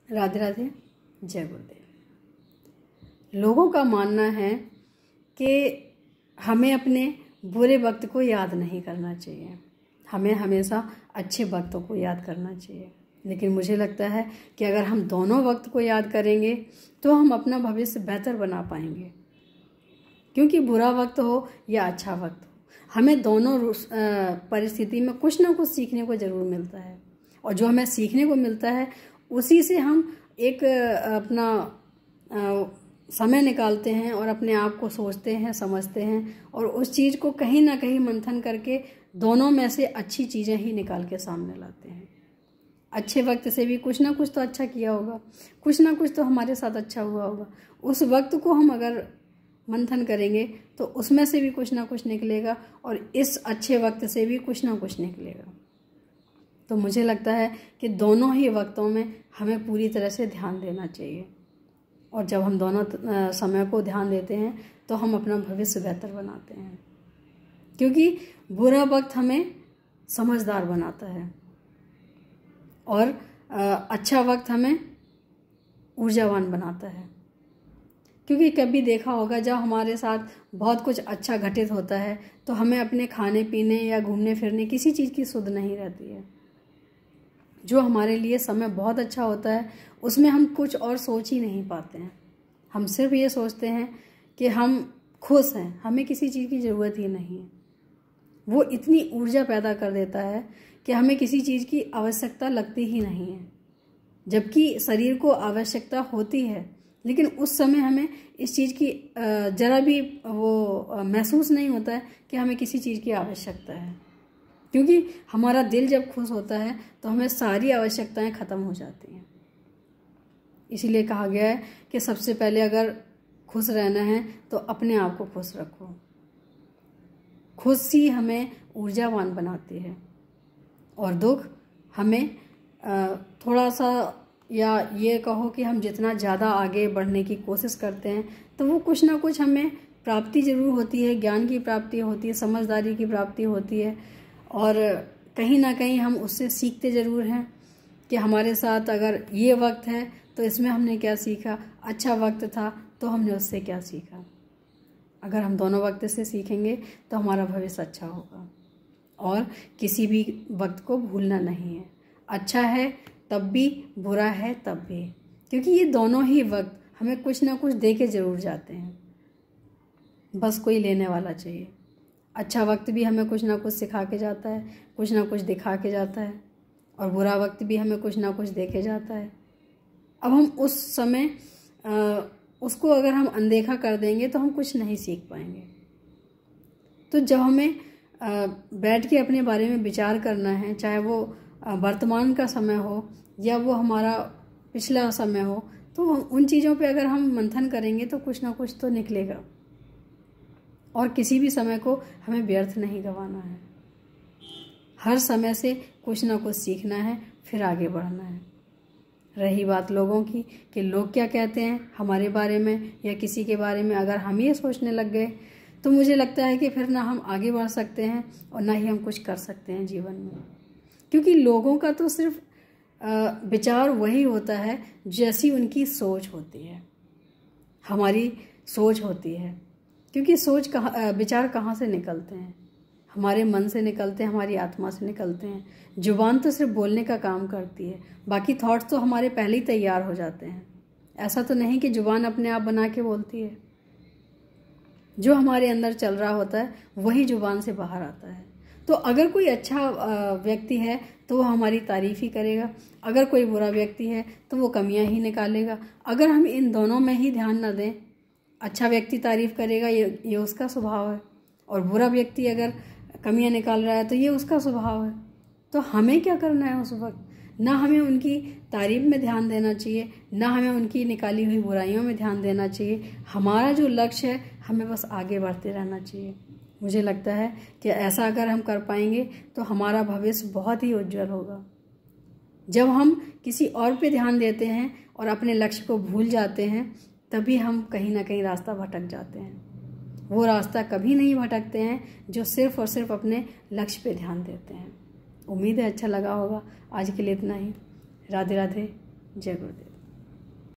राधे राधे, जय गुरुदेव। लोगों का मानना है कि हमें अपने बुरे वक्त को याद नहीं करना चाहिए, हमें हमेशा अच्छे वक्तों को याद करना चाहिए। लेकिन मुझे लगता है कि अगर हम दोनों वक्त को याद करेंगे तो हम अपना भविष्य बेहतर बना पाएंगे। क्योंकि बुरा वक्त हो या अच्छा वक्त हो, हमें दोनों परिस्थिति में कुछ ना कुछ सीखने को ज़रूर मिलता है। और जो हमें सीखने को मिलता है उसी से हम एक अपना समय निकालते हैं और अपने आप को सोचते हैं, समझते हैं और उस चीज़ को कहीं ना कहीं मंथन करके दोनों में से अच्छी चीज़ें ही निकाल के सामने लाते हैं। अच्छे वक्त से भी कुछ ना कुछ तो अच्छा किया होगा, कुछ ना कुछ तो हमारे साथ अच्छा हुआ होगा। उस वक्त को हम अगर मंथन करेंगे तो उसमें से भी कुछ ना कुछ निकलेगा और इस अच्छे वक्त से भी कुछ ना कुछ निकलेगा। तो मुझे लगता है कि दोनों ही वक्तों में हमें पूरी तरह से ध्यान देना चाहिए। और जब हम दोनों समय को ध्यान देते हैं तो हम अपना भविष्य बेहतर बनाते हैं। क्योंकि बुरा वक्त हमें समझदार बनाता है और अच्छा वक्त हमें ऊर्जावान बनाता है। क्योंकि कभी देखा होगा जब हमारे साथ बहुत कुछ अच्छा घटित होता है तो हमें अपने खाने पीने या घूमने फिरने किसी चीज़ की सुध नहीं रहती है। जो हमारे लिए समय बहुत अच्छा होता है उसमें हम कुछ और सोच ही नहीं पाते हैं। हम सिर्फ ये सोचते हैं कि हम खुश हैं, हमें किसी चीज़ की ज़रूरत ही नहीं है। वो इतनी ऊर्जा पैदा कर देता है कि हमें किसी चीज़ की आवश्यकता लगती ही नहीं है, जबकि शरीर को आवश्यकता होती है। लेकिन उस समय हमें इस चीज़ की ज़रा भी वो महसूस नहीं होता है कि हमें किसी चीज़ की आवश्यकता है। क्योंकि हमारा दिल जब खुश होता है तो हमें सारी आवश्यकताएं ख़त्म हो जाती हैं। इसीलिए कहा गया है कि सबसे पहले अगर खुश रहना है तो अपने आप को खुश रखो। खुशी हमें ऊर्जावान बनाती है और दुख हमें थोड़ा सा, या ये कहो कि हम जितना ज़्यादा आगे बढ़ने की कोशिश करते हैं तो वो कुछ ना कुछ हमें प्राप्ति ज़रूर होती है, ज्ञान की प्राप्ति होती है, समझदारी की प्राप्ति होती है। और कहीं ना कहीं हम उससे सीखते ज़रूर हैं कि हमारे साथ अगर ये वक्त है तो इसमें हमने क्या सीखा, अच्छा वक्त था तो हमने उससे क्या सीखा। अगर हम दोनों वक्त से सीखेंगे तो हमारा भविष्य अच्छा होगा। और किसी भी वक्त को भूलना नहीं है। अच्छा है तब भी, बुरा है तब भी, क्योंकि ये दोनों ही वक्त हमें कुछ ना कुछ दे के ज़रूर जाते हैं। बस कोई लेने वाला चाहिए। अच्छा वक्त भी हमें कुछ ना कुछ सिखा के जाता है, कुछ ना कुछ दिखा के जाता है, और बुरा वक्त भी हमें कुछ ना कुछ दे के जाता है। अब हम उस समय उसको अगर हम अनदेखा कर देंगे तो हम कुछ नहीं सीख पाएंगे। तो जब हमें बैठ के अपने बारे में विचार करना है, चाहे वो वर्तमान का समय हो या वो हमारा पिछला समय हो, तो उन चीज़ों पे अगर हम मंथन करेंगे तो कुछ ना कुछ तो निकलेगा। और किसी भी समय को हमें व्यर्थ नहीं गंवाना है। हर समय से कुछ ना कुछ सीखना है, फिर आगे बढ़ना है। रही बात लोगों की कि लोग क्या कहते हैं हमारे बारे में या किसी के बारे में, अगर हम ये सोचने लग गए तो मुझे लगता है कि फिर ना हम आगे बढ़ सकते हैं और ना ही हम कुछ कर सकते हैं जीवन में। क्योंकि लोगों का तो सिर्फ विचार वही होता है जैसी उनकी सोच होती है, हमारी सोच होती है। क्योंकि विचार कहाँ से निकलते हैं? हमारे मन से निकलते हैं, हमारी आत्मा से निकलते हैं। जुबान तो सिर्फ बोलने का काम करती है, बाकी थॉट्स तो हमारे पहले ही तैयार हो जाते हैं। ऐसा तो नहीं कि जुबान अपने आप बना के बोलती है। जो हमारे अंदर चल रहा होता है वही जुबान से बाहर आता है। तो अगर कोई अच्छा व्यक्ति है तो वो हमारी तारीफ ही करेगा, अगर कोई बुरा व्यक्ति है तो वो कमियां ही निकालेगा। अगर हम इन दोनों में ही ध्यान न दें, अच्छा व्यक्ति तारीफ करेगा, ये उसका स्वभाव है, और बुरा व्यक्ति अगर कमियां निकाल रहा है तो ये उसका स्वभाव है। तो हमें क्या करना है उस वक्त? ना हमें उनकी तारीफ में ध्यान देना चाहिए, ना हमें उनकी निकाली हुई बुराइयों में ध्यान देना चाहिए। हमारा जो लक्ष्य है हमें बस आगे बढ़ते रहना चाहिए। मुझे लगता है कि ऐसा अगर हम कर पाएंगे तो हमारा भविष्य बहुत ही उज्जवल होगा। जब हम किसी और पे ध्यान देते हैं और अपने लक्ष्य को भूल जाते हैं तभी हम कहीं ना कहीं रास्ता भटक जाते हैं। वो रास्ता कभी नहीं भटकते हैं जो सिर्फ और सिर्फ अपने लक्ष्य पे ध्यान देते हैं। उम्मीद है अच्छा लगा होगा। आज के लिए इतना ही। राधे राधे, जय गुरुदेव।